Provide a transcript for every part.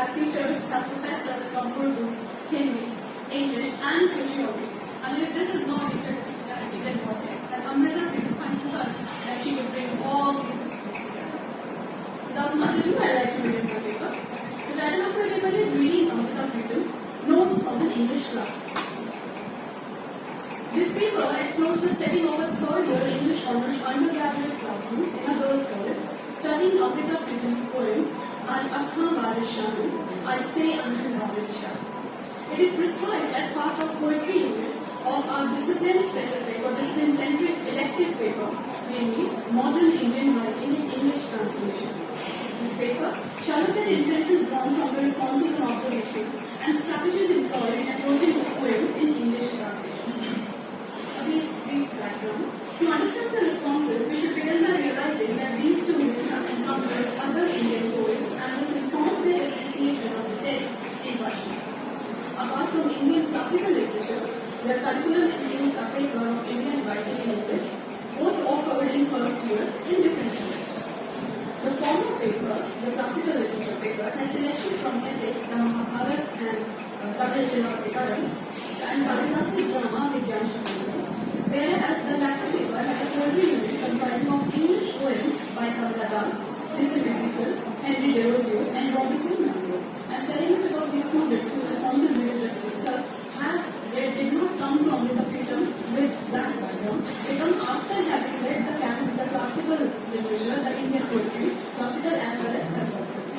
has teachers, has professors from Urdu, Hindi, English, and sociology. I mean, if this is not interdisciplinarity, then what is? And Amrita Pritham finds her that she could bring all these disciplines together. Without much ado, I'd like to read the paper. The title of the paper is Reading Amrita Pritham, Notes from an English Class. This paper explores the setting of a third-year English honors undergraduate classroom in a girls' college, studying Amrita Pritham's poem, Aaj Akkhan Barish Shanu, I Say Ankhan Barish Shanu. It is prescribed as part of poetry unit of our discipline-specific or discipline-centric elective paper, namely Modern Indian Writing in English Translation. This paper shall look at inferences drawn from the responses and observations and strategies employed in approaching the poem in English translation. Brief background. To understand the responses, we should begin by realizing that these two women have encountered other Indian poets and this informs their appreciation of the text in Russian. Apart from Indian classical literature, the curriculum includes a paper of Indian writing in English, both offered in first year in different units. The former paper, the classical literature paper, has selections from ethics, the Mahabharata and Tamil Chilapikaram, and Kalidasi's drama Vigyan Shakti. Whereas the latter paper has a poetry unit comprising of English poems by Kamala Das, Listen Ezekiel, Henry Derozio, and Robinson Monroe. I'm telling you because these students whose responses we will just discuss did not come to Amrita Pritham with that background. They come after having read the classical literature, the Indian poetry, classical as well as contemporary.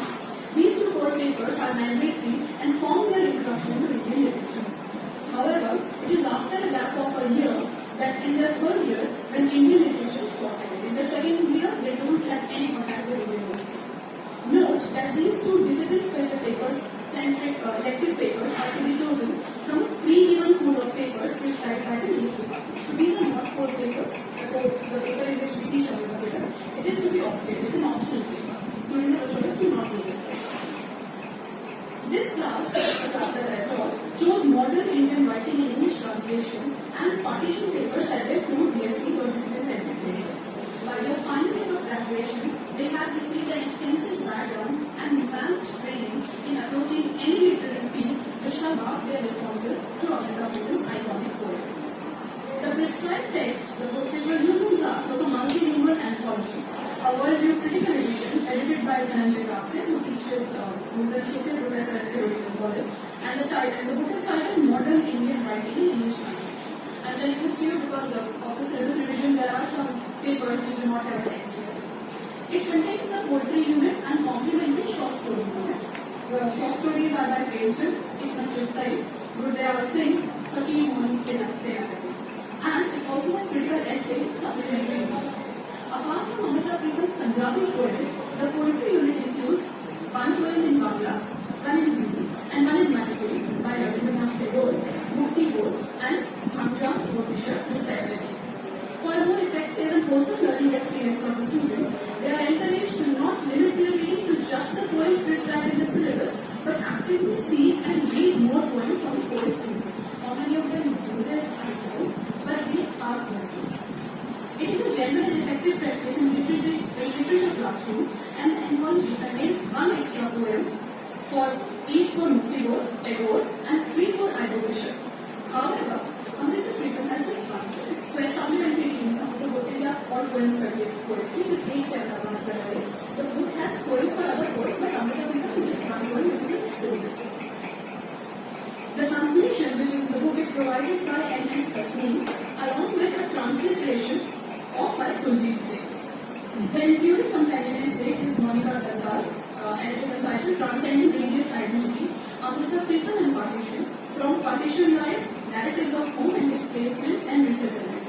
These two core papers are mandatory and form their introduction to Indian literature. However, it is after a gap of a year that in their third year, when Indian literature is taught. In the second year, they don't have any contact with Indian literature. Note that these two discipline-specific or centric elective papers are to be chosen from a free-given pool of papers prescribed by the English department. So these are not core papers. The paper in which we teach about the paper, it is to be optional. It is an optional paper. So you have a choice to not do this paper. This class, the class that I taught, chose modern Indian writing in English translation and partition papers that were two BSc or discipline-centric papers. By their final year of graduation, they have received an extensive background and advanced training in approaching any literary piece which shall mark their responses to Amrita Pritham's iconic poetry. The prescribed text, the book which was used in class, was a multilingual anthology, a worldview critical edition edited by Sanjay Rakse, who teaches, who is an associate professor at Theological College, and the book is titled Modern Indian Writing in English Translation. I'm telling this to you because of the syllabus revision, there are some papers which do not have a text yet. It contains the poetry unit and complementary short story unit. The short stories are by Premchand, Ismat Chuttai, Gurudeva Singh, Hakeem Mohan Senapati. And it also has critical essay, supplementary unit. Apart from Amrita Pritham's Punjabi poem, the poetry unit includes one poem in Bangla, one in Hindi, and one in Manipuri by Rabindranath Tagore, Mukti Bose, and Hamza Bhutishar, respectively. For a more effective and wholesome learning experience for the students, they are encouraged to not limit their reading to just the poems prescribed in the syllabus, but actively seek and read more poems from the poets too. How many of them do this? I don't know, but we ask them to. It is a general and effective practice in literature classrooms, and the anthology contains one extra poem for each for Mukti Bose, Tagore, and three for Ida Bishop. However, Amrita Pritham has just one poem. So as supplementary reading, some of the book is all poems per case poetry. So please have that one per day. The book has poems for other poets, but Amrita Pritham is just one poem, which is so good. The translation, which is the book, is provided by N.S. Kasmi, along with a transliteration of by Kuljit Singh. The included companion essay is Monica Datta's, and it is entitled Transcending Religious Identities, Amrita Pritham and Partition, from Partition Lives, Narratives of Home and Displacement and Resettlement.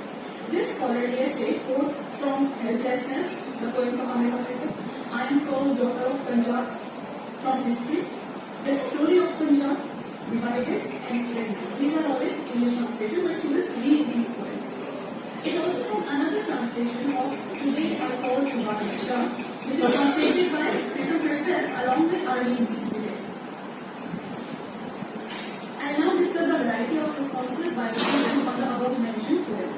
This scholarly essay quotes from Helplessness, the poems of Amrita Pritham, I Am Called Daughter of Punjab, from History, The Story of Punjab, Divided and Friendly. These are all in English translation, but students read these poems. It also has another translation of Today I Call to Bharat, which is translated by Pritham herself along with Arlene Beasley. I'll now discuss the variety of responses by the students on the above mentioned poem.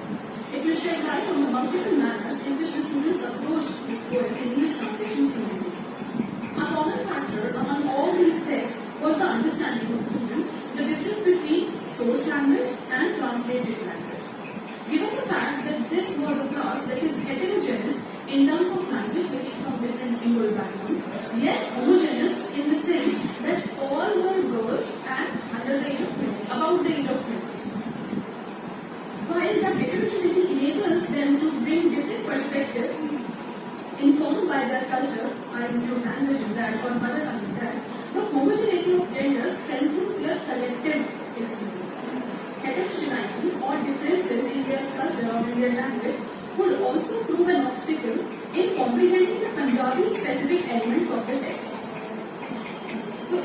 It will shed light on the multiple manners in which the students approach this poem in English translation community. A common factor among all these texts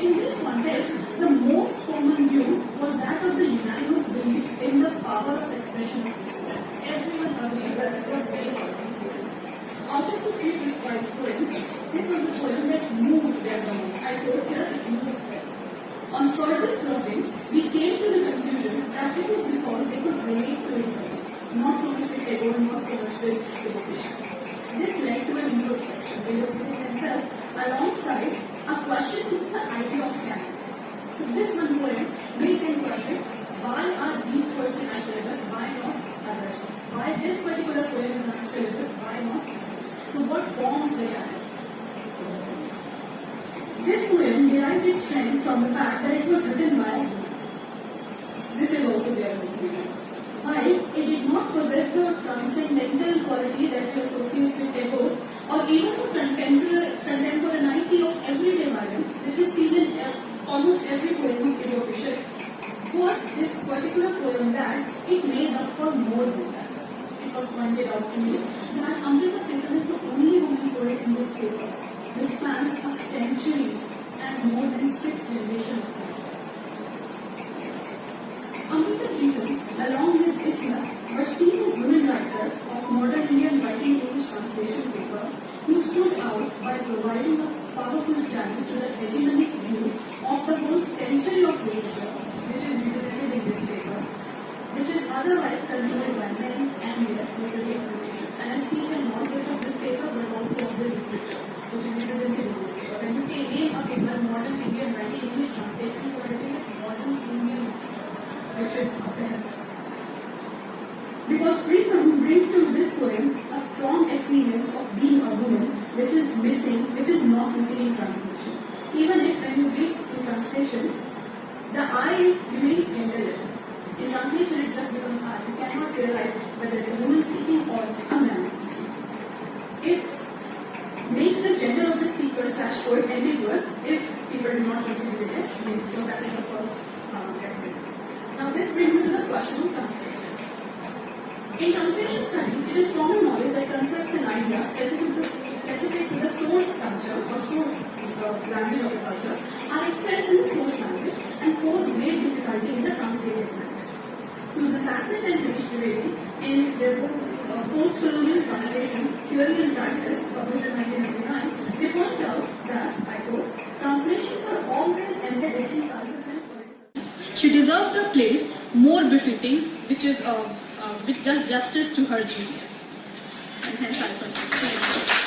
in this context, the most common view was that of the unanimous belief in the power of expression of this poem. Everyone agreed that it was very powerful. Out of the three described poems, this was the poem that moved them the most. I quote here, it moved them. On further proddings, we came to the conclusion that it was because it was relate to it, not so much with ego, not so much with repetition. This led to an introspection, which of himself, alongside a question to the idea of canon. So this one poem made them question, why are these poems in our syllabus, why not others? Why this particular poem is in our syllabus, why not others? So what forms they are? This poem derived its strength from the fact that it was written by a woman. This is also their conclusion. While it did not possess the transcendental quality that we associate with ego, or even the contemporaneity of everyday violence, which is seen in almost every poem of Ido Bishop, was this particular poem that it made up for more than that. It was pointed out to me that Amrita Pritham is the only woman poet in this paper which spans a century and more than 6 generations of writers. Amrita Pritham, along with Isla, were seen as women writers of modern Indian writing English translation paper who stood out by providing a powerful challenge to the hegemonic view of the whole century of literature, which is represented in this paper, which is otherwise controlled by men and literary institutions. And I speak not just of this paper, but also of the literature, which is represented in this paper. When you say name a paper, modern Indian writing English translation, you are writing it modern Indian, which is apparent. Because Pritham brings to this poem a strong experience of being a woman, which is missing, which is not missing in translation. Even if when you read in translation, the I remains genderless. In translation, it just becomes I. You cannot realize whether it's a woman speaking or a man speaking. It makes the gender of the speaker / poet ambiguous if people do not consider it. So that is the first category. Now this brings me to the question of translation. In translation studies, it is common knowledge that concepts and ideas specific to the source culture or source language of the culture are expressed in the source language and pose great difficulty in the translated language. Susan Haslett and Rich Trivedi, in their book Post-Colonial Translation, Theory and Practice, published in 1999, they point out that, I quote, translations are always embedded in culture and political. She deserves a place more befitting, which does justice to her genius. And hence I